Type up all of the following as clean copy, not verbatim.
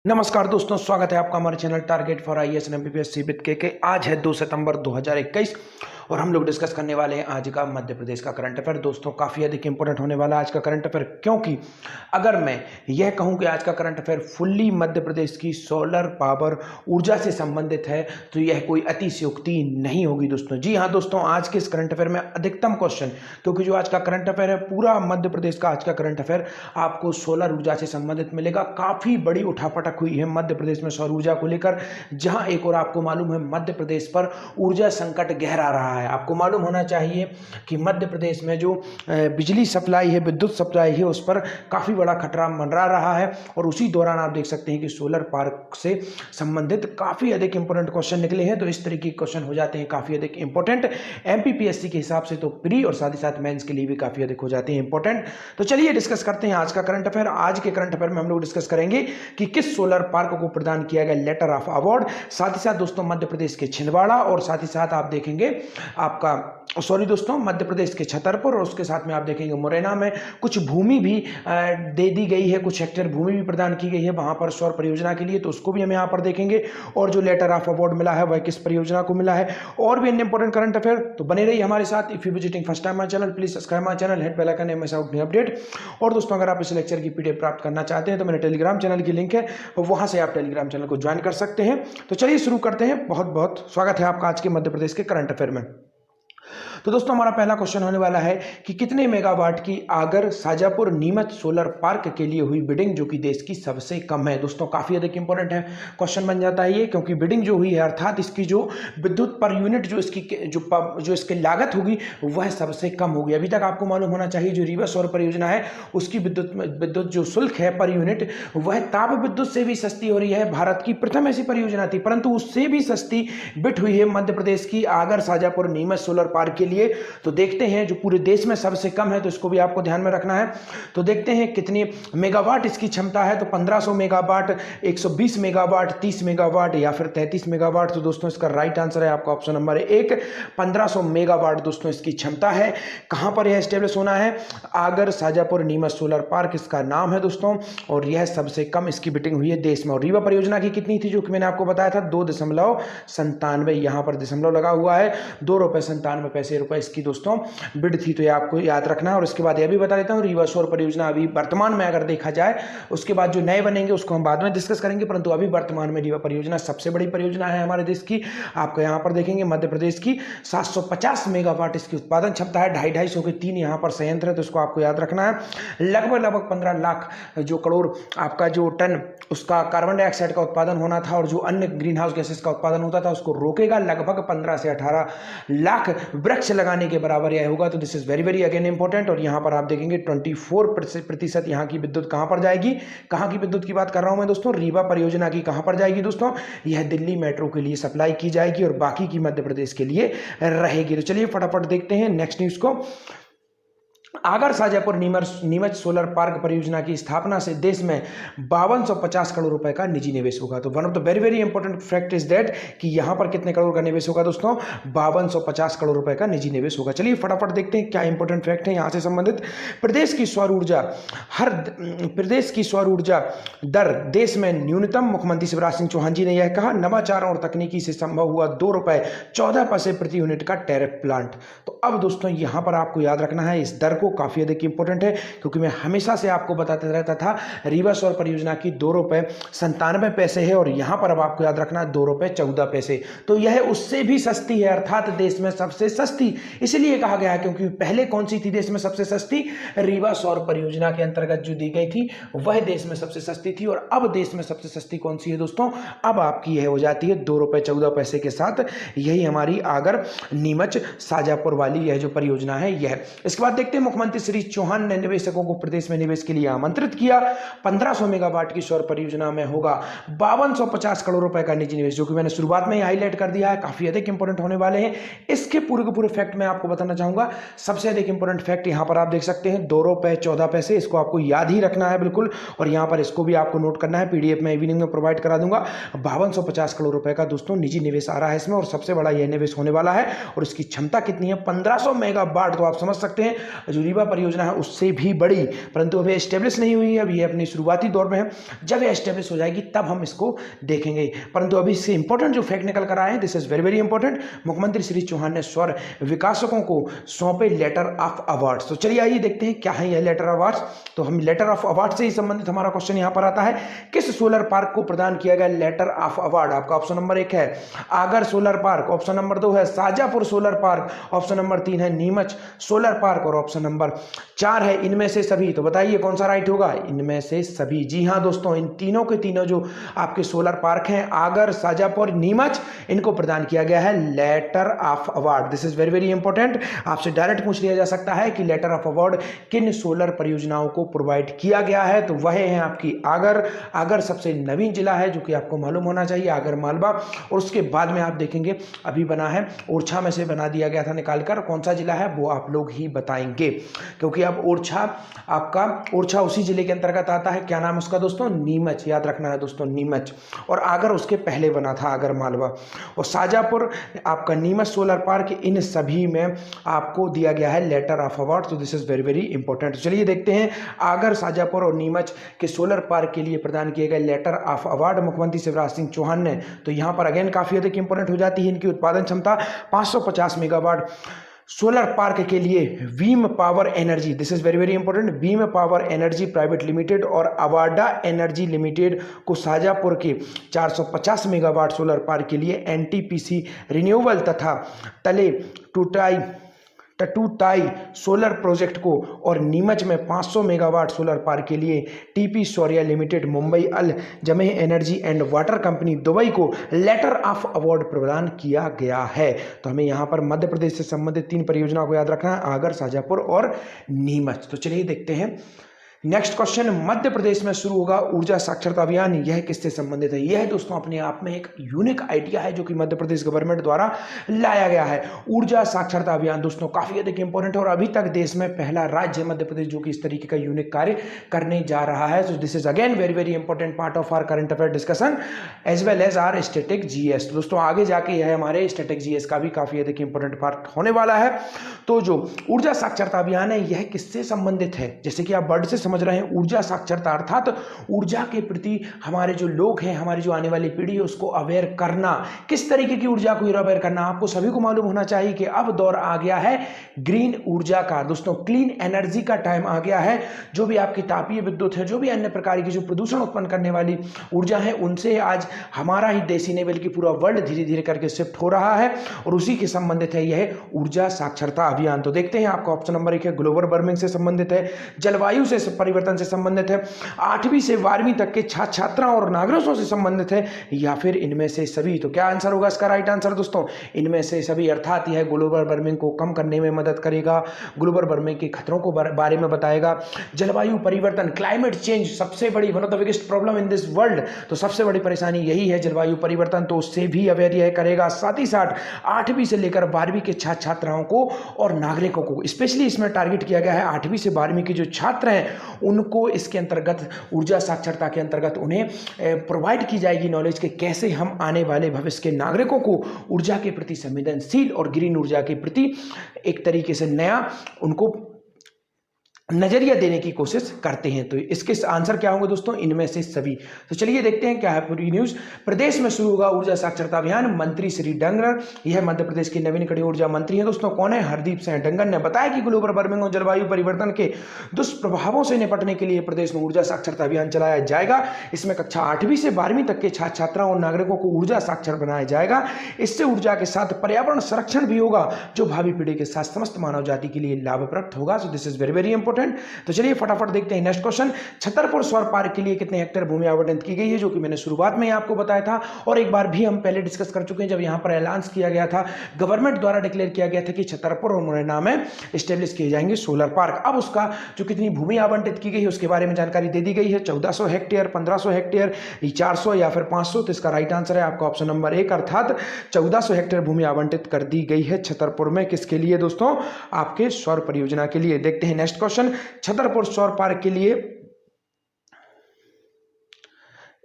नमस्कार दोस्तों, स्वागत है आपका हमारे channel target for IAS and MPPSC सीबीएट के। आज है 2 सितंबर 2021 और हम लोग डिस्कस करने वाले हैं आज का मध्य प्रदेश का करंट अफेयर। दोस्तों काफ़ी अधिक इंपॉर्टेंट होने वाला है आज का करंट अफेयर, क्योंकि अगर मैं यह कहूं कि आज का current affair fully Madhya Pradesh की सोलर पावर ऊर्जा से संबंधित है तो यह कोई अतिशयोक्ति नहीं होगी दोस्तों। जी हाँ दोस्तों, आज के इस करंट अफेयर में अधिकतम क्वेश्चन, क्योंकि जो आज का करंट अफेयर है पूरा मध्य प्रदेश का आज का करंट अफेयर आपको सोलर ऊर्जा से संबंधित मिलेगा। काफ़ी बड़ी उठापटक हुई है मध्य प्रदेश में सौर ऊर्जा को लेकर, जहां एक और आपको मालूम है मध्य प्रदेश पर ऊर्जा संकट गहरा रहा है। आपको मालूम होना चाहिए कि मध्य प्रदेश में जो बिजली सप्लाई है, विद्युत सप्लाई है, उस पर काफ़ी बड़ा खतरा मंडरा रहा है। और उसी दौरान आप देख सकते हैं कि सोलर पार्क से संबंधित काफ़ी अधिक इंपॉर्टेंट क्वेश्चन निकले हैं। तो इस तरीके के क्वेश्चन हो जाते हैं काफ़ी अधिक इंपॉर्टेंट एमपीपीएससी के हिसाब से, तो प्री और साथ ही साथ मेंस के लिए भी काफ़ी अधिक हो जाते हैं इंपॉर्टेंट। तो चलिए डिस्कस करते हैं आज का करंट अफेयर। आज के करंट अफेयर में हम लोग डिस्कस करेंगे कि किस सोलर पार्क को प्रदान किया गया लेटर ऑफ अवार्ड। साथ ही साथ दोस्तों मध्य प्रदेश के छिंदवाड़ा, और साथ ही साथ आप देखेंगे आपका मध्य प्रदेश के छतरपुर, और उसके साथ में आप देखेंगे मुरैना में कुछ भूमि भी दे दी गई है, कुछ हेक्टेयर भूमि भी प्रदान की गई है वहां पर सौर परियोजना के लिए, तो उसको भी हम यहाँ पर देखेंगे। और जो लेटर ऑफ अवार्ड मिला है वह किस परियोजना को मिला है, और भी अन्य इंपॉर्टेंट करंट अफेयर। तो बने रहिए हमारे साथ। If you visiting first time my channel, please subscribe my channel, hit bell icon, हमेशा अपडेट। और दोस्तों अगर आप इस लेक्चर की पीडीएफ प्राप्त करना चाहते हैं तो मेरे टेलीग्राम चैनल की लिंक है, वहां से आप टेलीग्राम चैनल को ज्वाइन कर सकते हैं। तो चलिए शुरू करते हैं। बहुत बहुत स्वागत है आपका आज के मध्य प्रदेश के करंट अफेयर में। तो दोस्तों हमारा पहला क्वेश्चन होने वाला है कि कितने मेगावाट की आगर शाजापुर नीमच सोलर पार्क के लिए हुई बिडिंग, जो कि देश की सबसे कम है। दोस्तों काफी अधिक इंपॉर्टेंट है क्वेश्चन बन जाता है ये, क्योंकि बिडिंग जो हुई है अर्थात इसकी जो विद्युत पर यूनिट जो इसकी लागत होगी वह सबसे कम होगी। अभी तक आपको मालूम होना चाहिए जो रीवा सौर परियोजना है उसकी विद्युत जो शुल्क है पर यूनिट वह ताप विद्युत से भी सस्ती हो रही है। भारत की प्रथम ऐसी परियोजना थी, परंतु उससे भी सस्ती बिट हुई है मध्य प्रदेश की आगर शाजापुर नीमच सोलर पार्क के लिए। तो देखते हैं जो पूरे देश में सबसे कम है, तो इसको भी आपको ध्यान में रखना है। तो देखते हैं कितनी मेगावाट इसकी क्षमता है। तो 1500 मेगावाट, 120 मेगावाट, 30 मेगावाट या फिर 33 मेगावाट। तो दोस्तों इसका राइट आंसर है आपका ऑप्शन नंबर 1, 1500 मेगावाट दोस्तों इसकी क्षमता है। कहां पर यह स्टेब्लिश होना है? आगर शाजापुर नीमच सोलर पार्क इसका नाम है दोस्तों, और यह सबसे कम इसकी बिटिंग हुई है देश में। और रीवा परियोजना की कितनी थी, जो कि मैंने आपको बताया था 2.97, यहां पर दशमलव लगा हुआ है, ₹2.97 इसकी दोस्तों बिड थी। तो ये आपको याद रखना है। और इसके बाद यह भी बता देता हूं, रीवा सौर परियोजना अभी वर्तमान में अगर देखा जाए, उसके बाद जो नए बनेंगे उसको हम बाद में डिस्कस करेंगे, परंतु अभी वर्तमान में रीवा परियोजना सबसे बड़ी परियोजना है हमारे देश की। आपको यहां पर देखेंगे मध्य प्रदेश की 750 मेगावाट इसकी उत्पादन क्षमता है। 250 के 3 यहां पर संयंत्र है, तो इसको आपको याद रखना है। लगभग 15 लाख जो करोड़ आपका जो टन उसका कार्बन डाइऑक्साइड का उत्पादन होना था, और जो अन्य ग्रीन हाउस गैसेस का उत्पादन होता था उसको रोकेगा। लगभग 15 से 18 लाख वृक्ष लगाने के बराबर यह होगा। तो this is very very again important. और यहां पर आप देखेंगे 24% यहां की विद्युत कहां पर जाएगी, कहां की विद्युत की बात कर रहा हूं मैं दोस्तों, रीवा परियोजना की कहां पर जाएगी दोस्तों, यह दिल्ली मेट्रो के लिए सप्लाई की जाएगी, और बाकी की मध्य प्रदेश के लिए रहेगी। तो चलिए फटाफट देखते हैं नेक्स्ट न्यूज को। आगर शाजापुर नीमच सोलर पार्क परियोजना की स्थापना से देश में 5250 करोड़ रुपए का निजी निवेश होगा। तो one of the very very important fact is that कि यहां पर कितने करोड़ का निवेश होगा दोस्तों, 5250 करोड़ रुपए का निजी निवेश होगा। चलिए फटाफट देखते हैं क्या इंपॉर्टेंट फैक्ट है यहां से संबंधित। प्रदेश की सौर ऊर्जा दर देश में न्यूनतम, मुख्यमंत्री शिवराज सिंह चौहान जी ने यह कहा। नवाचारों और तकनीकी से संभव हुआ ₹2.14 प्रति यूनिट का टैरिफ प्लांट। तो अब दोस्तों यहां पर आपको याद रखना है इस दर को, काफी अधिक इंपॉर्टेंट है, क्योंकि मैं हमेशा से आपको बताता रहता था रीवा सौर परियोजना की ₹2.97 है, और यहां पर अब आपको याद रखना है ₹2.14। तो यह उससे भी सस्ती है, अर्थात देश में सबसे सस्ती इसलिए कहा गया है क्योंकि पहले कौन सी थी देश में सबसे सस्ती, रीवा सौर परियोजना के अंतर्गत जो दी गई थी वह देश में सबसे सस्ती थी। और अब देश में सबसे सस्ती कौन सी है दोस्तों, अब आपकी यह हो जाती है ₹2.14 के साथ, यही हमारी आगर नीमच शाजापुर वाली यह जो परियोजना है यह। इसके बाद देखते हैं मुख्यमंत्री श्री चौहान ने निवेशकों को प्रदेश में निवेश के लिए आमंत्रित किया। 1500 मेगावाट की सौर परियोजना में होगा 5250 करोड़ रुपए का निजी निवेश, जो कि मैंने शुरुआत में ही हाईलाइट कर दिया है, काफी अधिक इंपॉर्टेंट होने वाले हैं। इसके पूरे के पूरे फैक्ट मैं आपको बताना चाहूंगा। सबसे अधिक इंपॉर्टेंट फैक्ट यहां पर आप देख सकते हैं ₹2.14, इसको आपको याद ही रखना है बिल्कुल, और यहां पर इसको भी आपको नोट करना है, पीडीएफ में इवनिंग में प्रोवाइड करा दूंगा। 5250 करोड़ रुपए का दोस्तों निजी निवेश आ रहा है इसमें, और सबसे बड़ा यह निवेश होने वाला है। और इसकी क्षमता कितनी है, 1500 मेगावाट। तो आप समझ सकते हैं जो रीवा परियोजना है उससे भी बड़ी, परंतु अभी एस्टेब्लिश नहीं हुई है, अभी ये अपनी शुरुआती दौर में है। जब ये एस्टेब्लिश हो जाएगी तब हम इसको देखेंगे, परंतु अभी इससे इंपॉर्टेंट जो फैक्ट निकल कर आए हैं, this is very very important. मुख्यमंत्री श्री चौहान ने सौर विकासकों को सौंपे लेटर ऑफ अवार्ड्स। तो चलिए आइए देखते हैं क्या है यह लेटर ऑफ अवार्ड्स। तो हम लेटर ऑफ अवार्ड से ही संबंधित हमारा क्वेश्चन यहां पर आता है, किस सोलर पार्क को प्रदान किया गया लेटर ऑफ अवार्ड। आपका ऑप्शन नंबर 1 है Agar solar park, option number 2 है Shajapur solar park, option number 3 है नीमच सोलर पार्क और ऑप्शन नंबर 4 है इनमें से सभी। तो बताइए कौन सा राइट होगा, इनमें से सभी। जी हां दोस्तों, इन तीनों के तीनों जो आपके सोलर पार्क हैं आगर, शाजापुर, नीमच, इनको प्रदान किया गया है letter of award. This is very very important. आपसे डायरेक्ट पूछ लिया जा सकता है कि लेटर ऑफ अवार्ड किन सोलर परियोजनाओं को प्रोवाइड किया गया है, तो वह है आपकी आगर सबसे नवीन जिला है जो कि आपको मालूम होना चाहिए, आगर मालवा। और उसके बाद में आप देखेंगे अभी बना है ओरछा में से बना दिया गया था निकालकर, कौन सा जिला है वो आप लोग ही बताएंगे, क्योंकि अब ओरछा उसी जिले के अंतर्गत आता है। क्या नाम उसका दोस्तों, नीमच, याद रखना है दोस्तों नीमच। और आगर उसके पहले बना था, आगर मालवा। और शाजापुर आपका नीमच सोलर पार्क, इन सभी में आपको दिया गया है लेटर ऑफ अवार्ड। तो this is very very important. चलिए देखते हैं आगर, शाजापुर और नीमच के सोलर पार्क के लिए प्रदान किए गए लेटर ऑफ अवार्ड मुख्यमंत्री शिवराज सिंह चौहान ने। तो यहां पर अगेन काफी अधिक इंपॉर्टेंट हो जाती है इनकी उत्पादन क्षमता 550 मेगावाट सोलर पार्क के लिए Vim power energy, this is very very important, Vim power energy private limited और अवाडा एनर्जी लिमिटेड को शाजापुर के 450 मेगावाट सोलर पार्क के लिए एनटीपीसी रिन्यूएबल तथा टटूताई सोलर प्रोजेक्ट को, और नीमच में 500 मेगावाट सोलर पार्क के लिए TP Saurya limited, Mumbai Al Jameh energy and water company Dubai को लेटर ऑफ अवार्ड प्रदान किया गया है। तो हमें यहाँ पर मध्य प्रदेश से संबंधित 3 परियोजनाओं को याद रखना है, आगर, शाजापुर और नीमच। तो चलिए देखते हैं नेक्स्ट क्वेश्चन। मध्य प्रदेश में शुरू होगा ऊर्जा साक्षरता अभियान, यह किससे संबंधित है। यह दोस्तों अपने आप में एक यूनिक आइडिया है जो कि मध्य प्रदेश गवर्नमेंट द्वारा लाया गया है। ऊर्जा साक्षरता अभियान दोस्तों काफी अधिक इंपॉर्टेंट है और अभी तक देश में पहला राज्य मध्य प्रदेश जो कि इस तरीके का यूनिक कार्य करने जा रहा है। So this is again very very important part of our current affair discussion as well as our static GS. दोस्तों आगे जाके यह हमारे स्टैटिक जीएस का भी काफी अधिक इंपॉर्टेंट पार्ट होने वाला है। तो जो ऊर्जा साक्षरता अभियान है यह किससे संबंधित है, जैसे कि आप वर्ड से समझ रहे हैं, ऊर्जा साक्षरता अर्थात ऊर्जा के प्रति हमारे जो लोग हैं, हमारी जो आने वाली पीढ़ी है उसको अवेयर करना। किस तरीके की ऊर्जा को अवेयर करना, आपको सभी को मालूम होना चाहिए कि अब दौर आ गया है ग्रीन ऊर्जा का। दोस्तों क्लीन एनर्जी का टाइम आ गया है। जो भी आपकी तापीय विद्युत है, जो भी अन्य प्रकार की जो प्रदूषण उत्पन्न करने वाली ऊर्जा है, उनसे आज हमारा ही देश ही नहीं बल्कि पूरा वर्ल्ड धीरे धीरे करके शिफ्ट हो रहा है और उसी के संबंधित है यह ऊर्जा साक्षरता अभियान। तो देखते हैं आपका ऑप्शन नंबर 1 है ग्लोबल वार्मिंग से संबंधित है, जलवायु से परिवर्तन से संबंधित है, 8वीं से 12वीं तक के छात्र छात्राओं और नागरिकों से संबंधित है, या फिर इनमें से सभी। तो क्या आंसर होगा इसका राइट आंसर दोस्तों, इनमें से सभी, अर्थात यह ग्लोबल वार्मिंग को कम करने में मदद करेगा, ग्लोबल वार्मिंग के खतरों को बारे में बताएगा। जलवायु परिवर्तन, क्लाइमेट चेंज सबसे बड़ी one of the biggest problem in this world, तो सबसे बड़ी परेशानी यही है जलवायु परिवर्तन, तो उससे भी अवेयर यह करेगा। साथ ही साथ 8वीं से लेकर 12वीं के छात्र छात्राओं को और नागरिकों को स्पेशली इसमें टारगेट किया गया है। 8वीं से 12वीं के जो छात्र हैं उनको इसके अंतर्गत ऊर्जा साक्षरता के अंतर्गत उन्हें प्रोवाइड की जाएगी नॉलेज के कैसे हम आने वाले भविष्य के नागरिकों को ऊर्जा के प्रति संवेदनशील और ग्रीन ऊर्जा के प्रति एक तरीके से नया उनको नजरिया देने की कोशिश करते हैं। तो इसके आंसर क्या होंगे दोस्तों, इनमें से सभी। तो चलिए देखते हैं क्या है पूरी न्यूज। प्रदेश में शुरू होगा ऊर्जा साक्षरता अभियान, मंत्री श्री डंगर, यह मध्य प्रदेश के नवीनकरणीय ऊर्जा मंत्री हैं दोस्तों। कौन है, हरदीप सिंह डंगर ने बताया कि ग्लोबल वार्मिंग और जलवायु परिवर्तन के दुष्प्रभावों से निपटने के लिए प्रदेश में ऊर्जा साक्षरता अभियान चलाया जाएगा। इसमें कक्षा 8वीं से 12वीं तक के छात्र छात्राओं और नागरिकों को ऊर्जा साक्षर बनाया जाएगा। इससे ऊर्जा के साथ पर्यावरण संरक्षण भी होगा जो भावी पीढ़ी के साथ समस्त मानव जाति के लिए लाभप्रद होगा। सो this is very very important. तो चलिए फटाफट देखते हैं नेक्स्ट क्वेश्चन। छतरपुर सौर पार्क के लिए कितने हेक्टेयर भूमि आवंटित की गई है, जो कि मैंने शुरुआत में ही आपको बताया था और एक बार भी हम पहले डिस्कस कर चुके हैं जब यहां पर ऐलान किया गया था, गवर्नमेंट द्वारा डिक्लेयर किया गया था कि छतरपुर और मुरैना में स्टेब्लिश किए जाएंगे सोलर पार्क। अब उसका जो कितनी भूमि आवंटित की गई है उसके बारे में जानकारी दे दी गई है। 1400 हेक्टेयर, 1500 हेक्टेयर, 400 या फिर 500। तो इसका राइट आंसर है आपका ऑप्शन नंबर 1 अर्थात 1400 हेक्टेयर भूमि आवंटित कर दी गई है छतरपुर में। किसके लिए दोस्तों, आपके सौर परियोजना के लिए। देखते हैं नेक्स्ट क्वेश्चन। छतरपुर सौर पार्क के लिए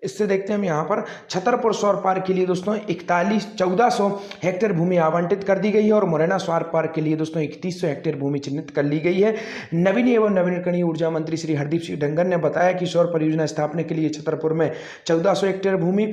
इससे देखते हैं हम यहाँ पर छतरपुर सौर पार्क के लिए दोस्तों 1400 हेक्टेयर भूमि आवंटित कर दी गई है और मुरैना सौर पार्क के लिए दोस्तों 3100 हेक्टेयर भूमि चिन्हित कर ली गई है। नवीन एवं नवीनकरणीय ऊर्जा मंत्री श्री हरदीप सिंह डंगर ने बताया कि सौर परियोजना स्थापना के लिए छतरपुर में 1400 हेक्टेयर भूमि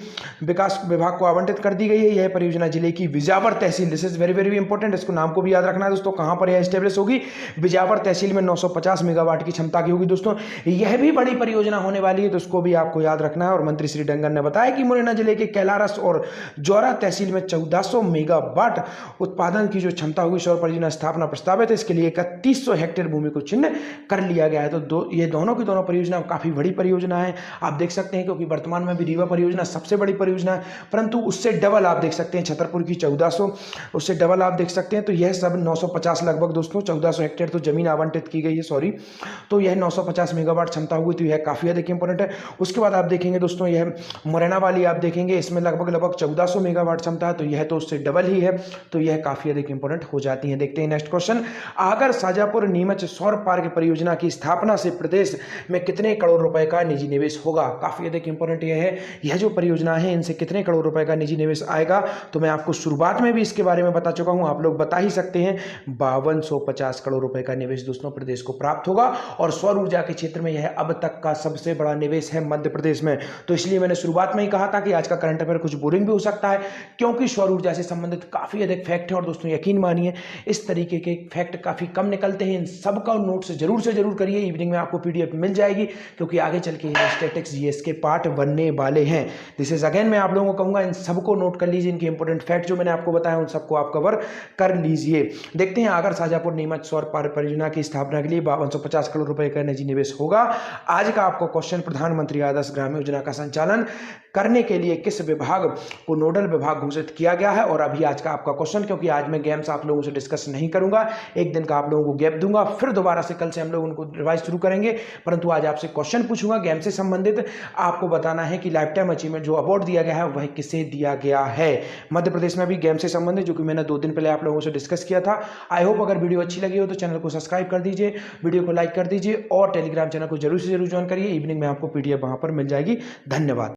विकास विभाग को आवंटित कर दी गई है। यह परियोजना जिले की बिजावर तहसील, this is very very important, इसको नाम को भी याद रखना है दोस्तों, कहां पर यह स्टेब्लिश होगी, बिजावर तहसील में 950 मेगावाट की क्षमता की होगी दोस्तों। यह भी बड़ी परियोजना होने वाली है तो उसको भी आपको याद रखना है। और मंत्री श्री डंगर ने बताया कि मुरैना जिले के कैलारस और जौरा तहसील में 1400 मेगावाट उत्पादन की जो क्षमता होगी सौर परियोजना स्थापना प्रस्तावित है। इसके लिए 3100 हेक्टेयर भूमि को चिन्ह कर लिया गया है। तो ये दोनों की दोनों परियोजना काफी बड़ी परियोजना है, आप देख सकते हैं, क्योंकि वर्तमान में भी रीवा परियोजना सबसे बड़ी परियोजना है, परंतु उससे डबल आप देख सकते हैं, छतरपुर की 1400, उससे डबल आप देख सकते हैं। तो यह सब 950 लगभग दोस्तों, 1400 हेक्टेयर तो जमीन आवंटित की गई है, सॉरी, तो यह 950 मेगावाट क्षमता होगी, तो यह काफी अधिक इंपॉर्टेंट है। उसके बाद आप देखेंगे दोस्तों, यह मुरैना वाली आप देखेंगे, इसमें लगभग 1400 मेगावाट क्षमता है, तो यह तो उससे डबल ही है, तो यह काफी अधिक इंपॉर्टेंट हो जाती है। देखते हैं नेक्स्ट क्वेश्चन, आगर शाजापुर नीमच सौर पार्क परियोजना की स्थापना से प्रदेश में कितने करोड़ रुपए का निजी निवेश होगा। काफी अधिक इंपॉर्टेंट यह है, यह जो परियोजना है इनसे कितने करोड़ रुपए का निजी निवेश आएगा, तो मैं आपको शुरुआत में भी इसके बारे में बता चुका हूं, आप लोग बता ही सकते हैं, 5250 करोड़ रुपए का निवेश दोस्तों प्रदेश को प्राप्त होगा। और सौर ऊर्जा के क्षेत्र में यह अब तक का सबसे बड़ा निवेश है मध्य प्रदेश में। तो इसलिए मैंने शुरुआत में ही कहा था कि आज का करंट अफेयर कुछ बोरिंग भी हो सकता है, क्योंकि सौर ऊर्जा से संबंधित काफी अधिक फैक्ट है। और दोस्तों यकीन मानिए, इस तरीके के फैक्ट काफी कम निकलते हैं, इन सबका नोट से जरूर करिए, इवनिंग में आपको पीडीएफ मिल जाएगी, क्योंकि आगे चल के स्टैटिक्स जीएस के पार्ट बनने वाले हैं। दिस इज अगेन, मैं आप लोगों को कहूंगा इन सबको नोट कर लीजिए, इनके इंपॉर्टेंट फैक्ट जो मैंने आपको बताया उन सबको आप कवर कर लीजिए। देखते हैं, आगर शाजापुर नीमच सौर पार्क परियोजना की स्थापना के लिए 5250 करोड़ रुपए का निजी निवेश होगा। आज का आपको क्वेश्चन, प्रधानमंत्री आदर्श ग्राम योजना का संचालन करने के लिए किस विभाग को नोडल विभाग घोषित किया गया है। और अभी आज का आपका क्वेश्चन, क्योंकि आज मैं गेम्स आप लोगों से डिस्कस नहीं करूंगा, एक दिन का आप लोगों को गैप दूंगा, फिर दोबारा से कल से हम लोग उनको रिवाइज शुरू करेंगे, परंतु आज आपसे क्वेश्चन पूछूंगा गेम से संबंधित, आपको बताना है कि लाइफ टाइम अचीवमेंट जो अवार्ड दिया गया है वह किसे दिया गया है। मध्य प्रदेश में भी गेम से संबंधित, जो कि मैंने 2 दिन पहले आप लोगों से डिस्कस किया था। आई होप अगर वीडियो अच्छी लगी हो तो चैनल को सब्सक्राइब कर दीजिए, वीडियो को लाइक कर दीजिए और टेलीग्राम चैनल को जरूर से जरूर ज्वाइन करिए, इवनिंग में आपको पीडीएफ वहां पर मिल जाएगी। धन्यवाद।